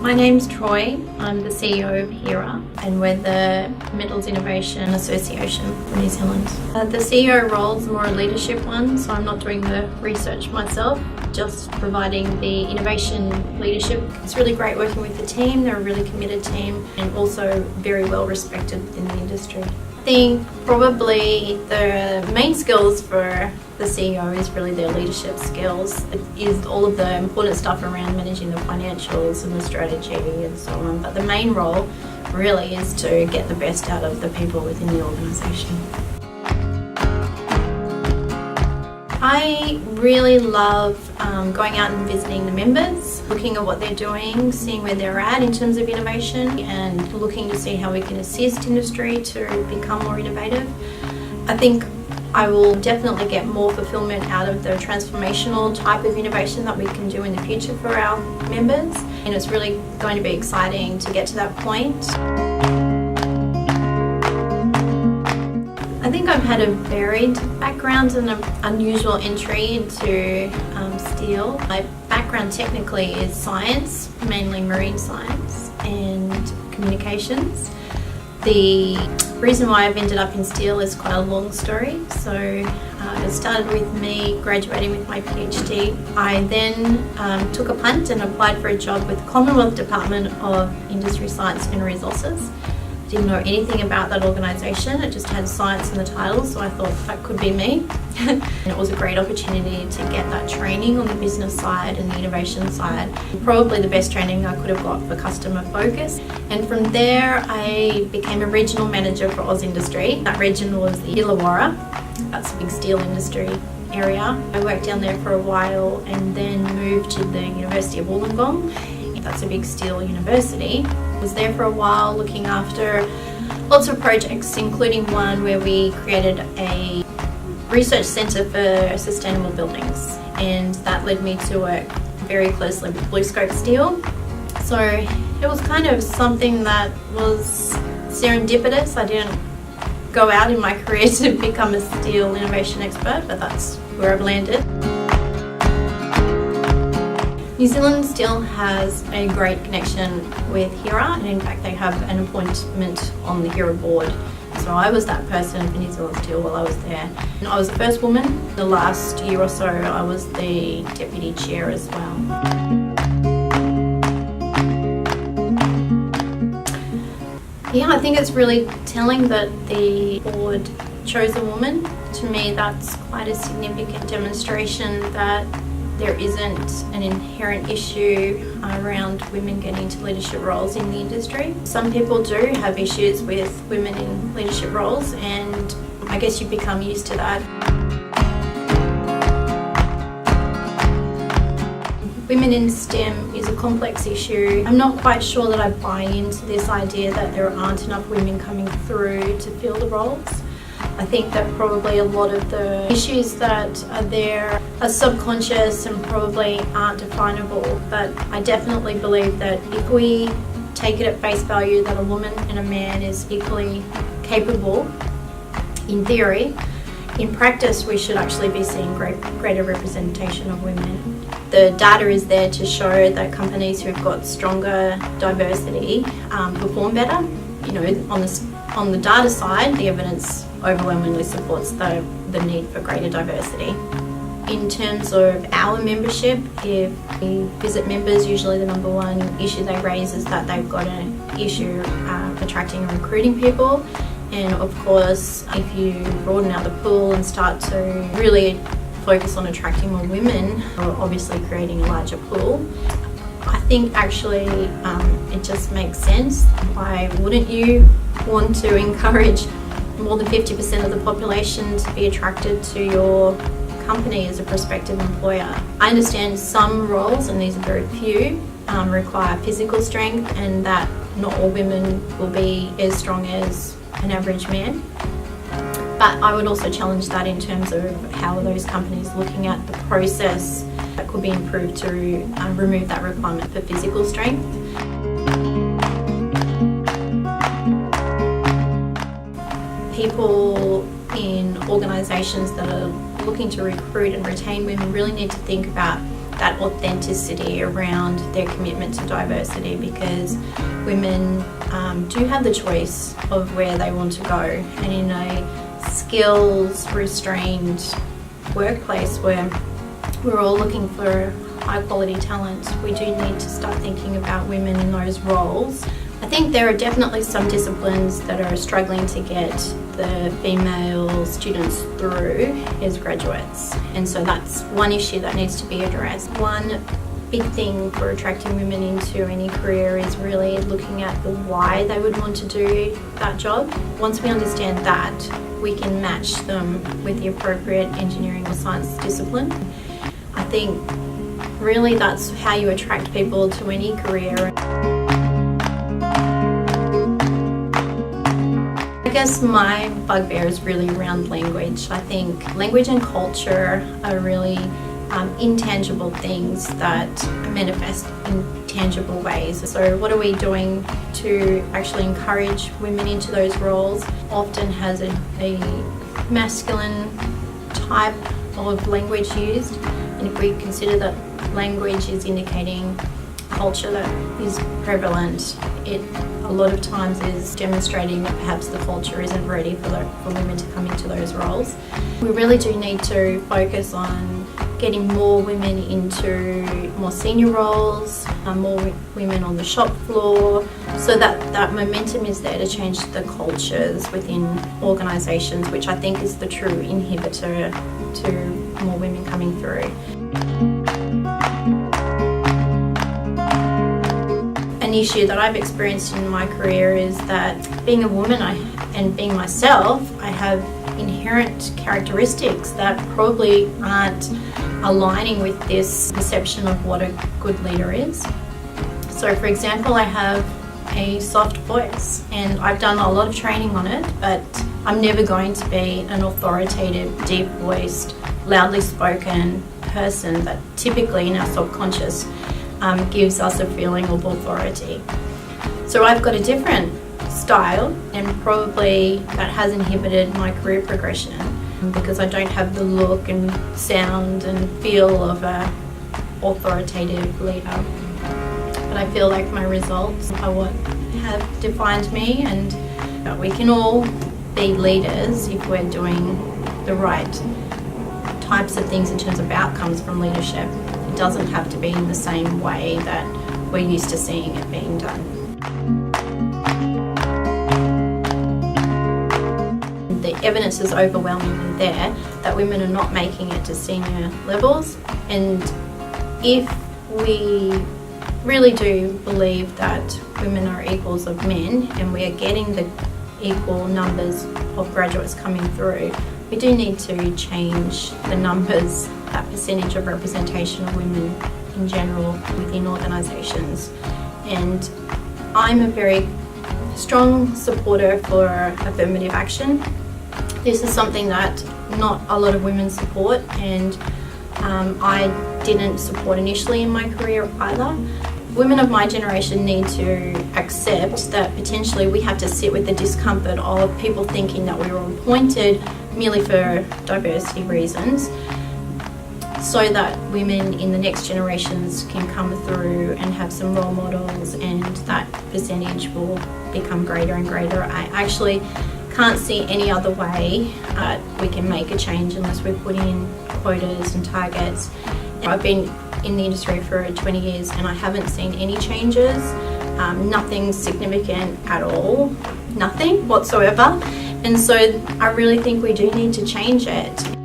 My name's Troy. I'm the CEO of HERA and we're the Metals Innovation Association for New Zealand. The CEO role is more a leadership one, so I'm not doing the research myself, just providing the innovation leadership. It's really great working with the team. They're a really committed team and also very well respected within the industry. I think probably the main skills for the CEO is really their leadership skills. It is all of the important stuff around managing the financials and the strategy and so on. But the main role really is to get the best out of the people within the organisation. I really love going out and visiting the members, looking at what they're doing, seeing where they're at in terms of innovation and looking to see how we can assist industry to become more innovative. I think I will definitely get more fulfillment out of the transformational type of innovation that we can do in the future for our members, and it's really going to be exciting to get to that point. I think I've had a varied background and an unusual entry into steel. My background technically is science, mainly marine science and communications. The reason why I've ended up in steel is quite a long story. So it started with me graduating with my PhD. I then took a punt and applied for a job with the Commonwealth Department of Industry, Science and Resources. Didn't know anything about that organisation, it just had science in the title, so I thought that could be me. And it was a great opportunity to get that training on the business side and the innovation side. Probably the best training I could have got for customer focus. And from there I became a regional manager for Oz Industry. That region was the Illawarra, that's a big steel industry area. I worked down there for a while and then moved to the University of Wollongong. That's a big steel university. I was there for a while looking after lots of projects, including one where we created a research centre for sustainable buildings, and that led me to work very closely with BlueScope Steel. So it was kind of something that was serendipitous. I didn't go out in my career to become a steel innovation expert, but that's where I've landed. New Zealand Steel has a great connection with HERA, and in fact they have an appointment on the HERA board. So I was that person for New Zealand Steel while I was there. And I was the first woman. The last year or so I was the deputy chair as well. Yeah, I think it's really telling that the board chose a woman. To me that's quite a significant demonstration that there isn't an inherent issue around women getting into leadership roles in the industry. Some people do have issues with women in leadership roles, and I guess you become used to that. Women in STEM is a complex issue. I'm not quite sure that I buy into this idea that there aren't enough women coming through to fill the roles. I think that probably a lot of the issues that are there are subconscious and probably aren't definable, but I definitely believe that if we take it at face value that a woman and a man is equally capable, in theory, in practice we should actually be seeing greater representation of women. The data is there to show that companies who've got stronger diversity perform better. You know, on the data side, the evidence overwhelmingly supports the need for greater diversity. In terms of our membership, if we visit members, usually the number one issue they raise is that they've got an issue attracting and recruiting people. And of course, if you broaden out the pool and start to really focus on attracting more women, you're obviously creating a larger pool. I think actually it just makes sense. Why wouldn't you want to encourage more than 50% of the population to be attracted to your company as a prospective employer? I understand some roles, and these are very few, require physical strength, and that not all women will be as strong as an average man. But I would also challenge that in terms of how are those companies looking at the process that could be improved to remove that requirement for physical strength. People in organisations that are looking to recruit and retain women really need to think about that authenticity around their commitment to diversity, because women do have the choice of where they want to go, and in a skills restrained workplace where we're all looking for high quality talent, we do need to start thinking about women in those roles. I think there are definitely some disciplines that are struggling to get the female students through as graduates, and so that's one issue that needs to be addressed. One big thing for attracting women into any career is really looking at the why they would want to do that job. Once we understand that, we can match them with the appropriate engineering or science discipline. I think really that's how you attract people to any career. I guess my bugbear is really around language. I think language and culture are really intangible things that manifest in tangible ways. So what are we doing to actually encourage women into those roles? Often has a masculine type of language used, and if we consider that language is indicating culture that is prevalent, it a lot of times is demonstrating that perhaps the culture isn't ready for women to come into those roles. We really do need to focus on getting more women into more senior roles, more women on the shop floor, so that momentum is there to change the cultures within organisations, which I think is the true inhibitor to more women coming through. An issue that I've experienced in my career is that being a woman and being myself, I have inherent characteristics that probably aren't aligning with this perception of what a good leader is. So for example, I have a soft voice and I've done a lot of training on it, but I'm never going to be an authoritative, deep-voiced, loudly spoken person that typically in our subconscious gives us a feeling of authority. So I've got a different style, and probably that has inhibited my career progression because I don't have the look and sound and feel of an authoritative leader. But I feel like my results are what have defined me, and we can all be leaders if we're doing the right types of things in terms of outcomes from leadership. It doesn't have to be in the same way that we're used to seeing it being done. The evidence is overwhelmingly there that women are not making it to senior levels, and if we really do believe that women are equals of men and we are getting the equal numbers of graduates coming through, we do need to change the numbers, that percentage of representation of women in general within organisations. And I'm a very strong supporter for affirmative action. This is something that not a lot of women support, and I didn't support initially in my career either. Women of my generation need to accept that potentially we have to sit with the discomfort of people thinking that we were appointed merely for diversity reasons, so that women in the next generations can come through and have some role models, and that percentage will become greater and greater. I actually can't see any other way we can make a change unless we put in quotas and targets. I've been in the industry for 20 years and I haven't seen any changes, nothing significant at all, nothing whatsoever. And so I really think we do need to change it.